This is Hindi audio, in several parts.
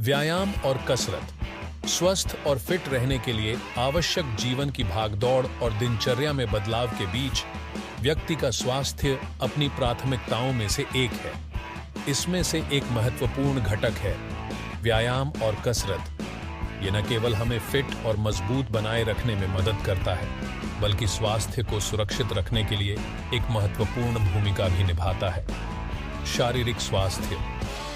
व्यायाम और कसरत स्वस्थ और फिट रहने के लिए आवश्यक जीवन की भागदौड़ और दिनचर्या में बदलाव के बीच व्यक्ति का स्वास्थ्य अपनी प्राथमिकताओं में से एक है। इसमें से एक महत्वपूर्ण घटक है व्यायाम और कसरत। ये न केवल हमें फिट और मजबूत बनाए रखने में मदद करता है, बल्कि स्वास्थ्य को सुरक्षित रखने के लिए एक महत्वपूर्ण भूमिका भी निभाता है। शारीरिक स्वास्थ्य।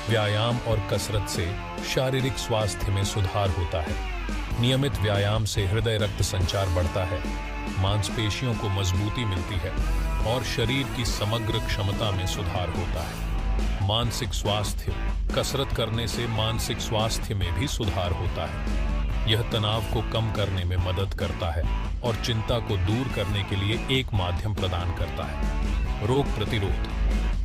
व्यायाम और कसरत से शारीरिक स्वास्थ्य में सुधार होता है। नियमित व्यायाम से हृदय रक्त संचार बढ़ता है, मांसपेशियों को मजबूती मिलती है और शरीर की समग्र क्षमता में सुधार होता है। मानसिक स्वास्थ्य। कसरत करने से मानसिक स्वास्थ्य में भी सुधार होता है। यह तनाव को कम करने में मदद करता है और चिंता को दूर करने के लिए एक माध्यम प्रदान करता है। रोग प्रतिरोध।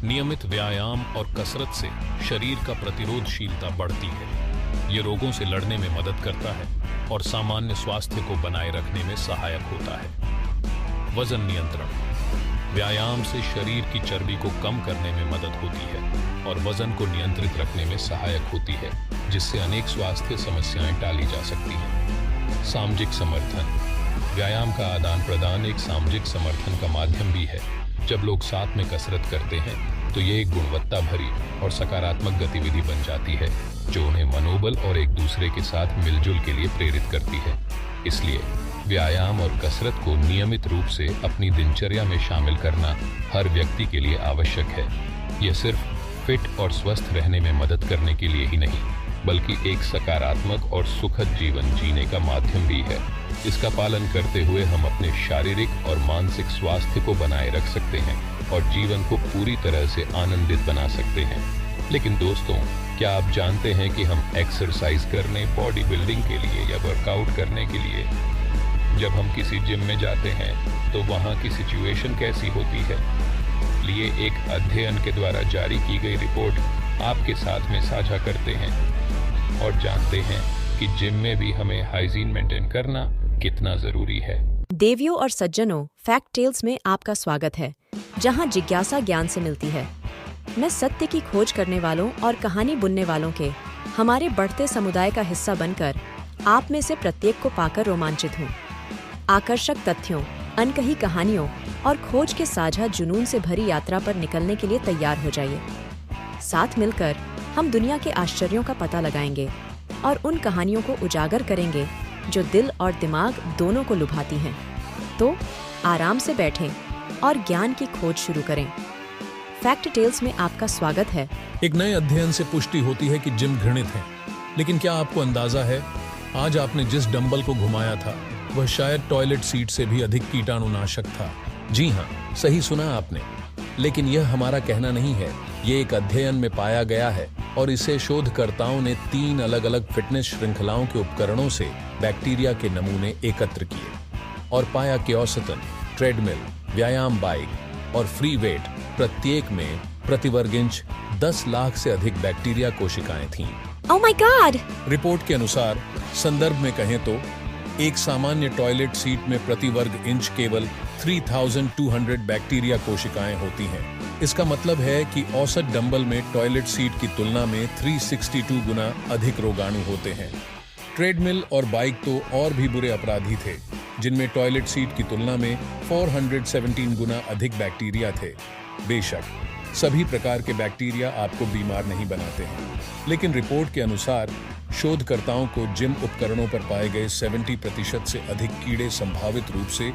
नियमित व्यायाम और कसरत से शरीर का प्रतिरोधशीलता बढ़ती है। ये रोगों से लड़ने में मदद करता है और सामान्य स्वास्थ्य को बनाए रखने में सहायक होता है। वजन नियंत्रण। व्यायाम से शरीर की चर्बी को कम करने में मदद होती है और वजन को नियंत्रित रखने में सहायक होती है, जिससे अनेक स्वास्थ्य समस्याएं टाली जा सकती हैं। सामाजिक समर्थन। व्यायाम का आदान प्रदान एक सामाजिक समर्थन का माध्यम भी है। जब लोग साथ में कसरत करते हैं तो ये एक गुणवत्ता भरी और सकारात्मक गतिविधि बन जाती है, जो उन्हें मनोबल और एक दूसरे के साथ मिलजुल के लिए प्रेरित करती है। इसलिए व्यायाम और कसरत को नियमित रूप से अपनी दिनचर्या में शामिल करना हर व्यक्ति के लिए आवश्यक है। यह सिर्फ फिट और स्वस्थ रहने में मदद करने के लिए ही नहीं, बल्कि एक सकारात्मक और सुखद जीवन जीने का माध्यम भी है। इसका पालन करते हुए हम अपने शारीरिक और मानसिक स्वास्थ्य को बनाए रख सकते हैं और जीवन को पूरी तरह से आनंदित बना सकते हैं। लेकिन दोस्तों, क्या आप जानते हैं कि हम एक्सरसाइज करने, बॉडी बिल्डिंग के लिए या वर्कआउट करने के लिए जब हम किसी जिम में जाते हैं तो वहाँ की सिचुएशन कैसी होती है? लिए एक अध्ययन के द्वारा जारी की गई रिपोर्ट आपके साथ में साझा करते हैं और जानते हैं कि जिम में भी हमें हाइजीन मेंटेन करना कितना जरूरी है। देवियों और सज्जनों, फैक्ट टेल्स में आपका स्वागत है, जहां जिज्ञासा ज्ञान से मिलती है। मैं सत्य की खोज करने वालों और कहानी बुनने वालों के हमारे बढ़ते समुदाय का हिस्सा बनकर आप में से प्रत्येक को पाकर रोमांचित हूँ। आकर्षक तथ्यों, अनकही कहानियों और खोज के साझा जुनून से भरी यात्रा पर निकलने के लिए तैयार हो जाइए। साथ मिलकर हम दुनिया के आश्चर्यों का पता लगाएंगे और उन कहानियों को उजागर करेंगे जो दिल और दिमाग दोनों को लुभाती हैं। तो आराम से बैठें और ज्ञान की खोज शुरू करें। फैक्ट टेल्स में आपका स्वागत है। एक नए अध्ययन से पुष्टि होती है कि जिम घृणित है, लेकिन क्या आपको अंदाजा है आज आपने जिस डंबल को घुमाया था वह शायद टॉयलेट सीट से भी अधिक कीटाणुनाशक था। जी हाँ, सही सुना आपने। लेकिन यह हमारा कहना नहीं है, ये एक अध्ययन में पाया गया है और इसे शोधकर्ताओं ने 3 अलग-अलग फिटनेस श्रृंखलाओं के उपकरणों से बैक्टीरिया के नमूने एकत्र किए और पाया कि औसतन ट्रेडमिल, व्यायाम बाइक और फ्री वेट प्रत्येक में प्रति वर्ग इंच 10 लाख से अधिक बैक्टीरिया कोशिकाएं थीं। Oh my God! रिपोर्ट के अनुसार, संदर्भ में कहें तो एक सामान्य टॉयलेट सीट में प्रति वर्ग इंच केवल 3200 बैक्टीरिया कोशिकाएं होती हैं। इसका मतलब है कि औसत डंबल में टॉयलेट सीट की तुलना में 362 गुना अधिक रोगाणु होते हैं। ट्रेडमिल और बाइक तो और भी बुरे अपराधी थे, जिनमें टॉयलेट सीट की तुलना में 417 गुना अधिक बैक्टीरिया थे। बेशक सभी प्रकार के बैक्टीरिया आपको बीमार नहीं बनाते हैं, लेकिन रिपोर्ट के अनुसार शोधकर्ताओं को जिम उपकरणों पर पाए गए 70% से अधिक कीड़े संभावित रूप से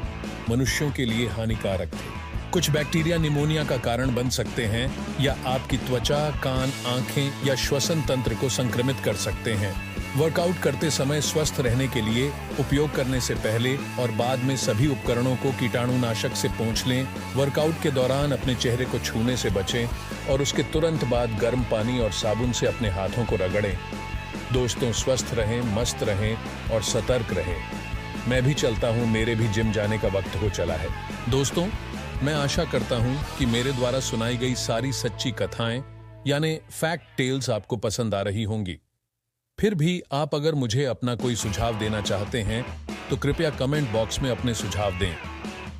मनुष्यों के लिए हानिकारक थे। कुछ बैक्टीरिया निमोनिया का कारण बन सकते हैं या आपकी त्वचा, कान, आंखें या श्वसन तंत्र को संक्रमित कर सकते हैं। वर्कआउट करते समय स्वस्थ रहने के लिए उपयोग करने से पहले और बाद में सभी उपकरणों को कीटाणुनाशक से पोंछ लें। वर्कआउट के दौरान अपने चेहरे को छूने से बचें और उसके तुरंत बाद गर्म पानी और साबुन से अपने हाथों को रगड़ें। दोस्तों, स्वस्थ रहें, मस्त रहें और सतर्क रहें। मैं भी चलता हूँ, मेरे भी जिम जाने का वक्त हो चला है। दोस्तों, मैं आशा करता हूँ कि मेरे द्वारा सुनाई गई सारी सच्ची कथाएं यानी फैक्ट टेल्स आपको पसंद आ रही होंगी। फिर भी आप अगर मुझे अपना कोई सुझाव देना चाहते हैं तो कृपया कमेंट बॉक्स में अपने सुझाव दें।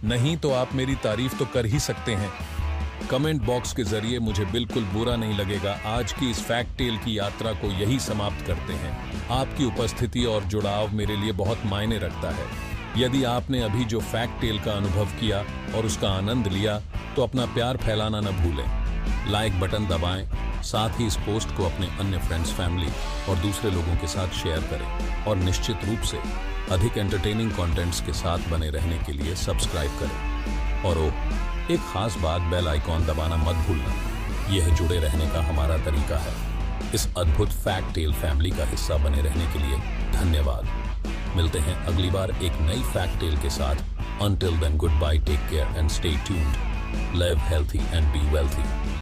नहीं तो आप मेरी तारीफ तो कर ही सकते हैं। कमेंट बॉक्स के जरिए मुझे बिल्कुल बुरा नहीं लगेगा। आज की इस फैक्ट टेल की यात्रा को यही समाप्त करते हैं। आपकी उपस्थिति और जुड़ाव मेरे लिए बहुत मायने रखता है। यदि आपने अभी जो फैक्ट टेल का अनुभव किया और उसका आनंद लिया तो अपना प्यार फैलाना न भूलें। लाइक बटन दबाएं, साथ ही इस पोस्ट को अपने अन्य फ्रेंड्स, फैमिली और दूसरे लोगों के साथ शेयर करें और निश्चित रूप से अधिक एंटरटेनिंग कंटेंट्स के साथ बने रहने के लिए सब्सक्राइब करें। और एक खास बात, बेल आइकॉन दबाना मत भूलना। यह जुड़े रहने का हमारा तरीका है। इस अद्भुत फैक्ट टेल फैमिली का हिस्सा बने रहने के लिए धन्यवाद। मिलते हैं अगली बार एक नई फैक्ट टेल के साथ। Until then, goodbye, take care and stay tuned. Live healthy and be wealthy.